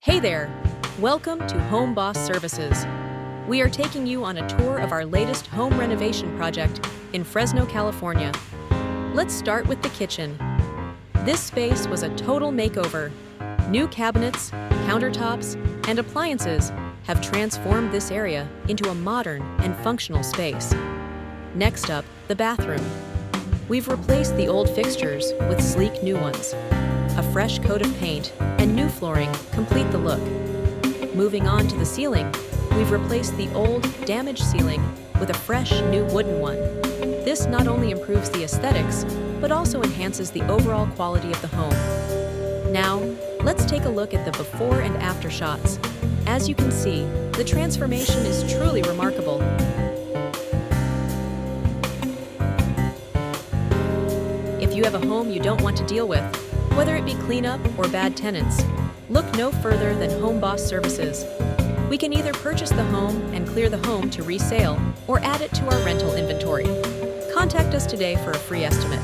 Hey there! Welcome to Home Boss Services. We are taking you on a tour of our latest home renovation project in Fresno, California. Let's start with the kitchen. This space was a total makeover. New cabinets, countertops, and appliances have transformed this area into a modern and functional space. Next up, the bathroom. We've replaced the old fixtures with sleek new ones. A fresh coat of paint and new flooring complete the look. Moving on to the ceiling, we've replaced the old, damaged ceiling with a fresh, new wooden one. This not only improves the aesthetics, but also enhances the overall quality of the home. Now, let's take a look at the before and after shots. As you can see, the transformation is truly remarkable. If you have a home you don't want to deal with, whether it be cleanup or bad tenants, look no further than Home Boss Services. We can either purchase the home and clear the home to resale or add it to our rental inventory. Contact us today for a free estimate.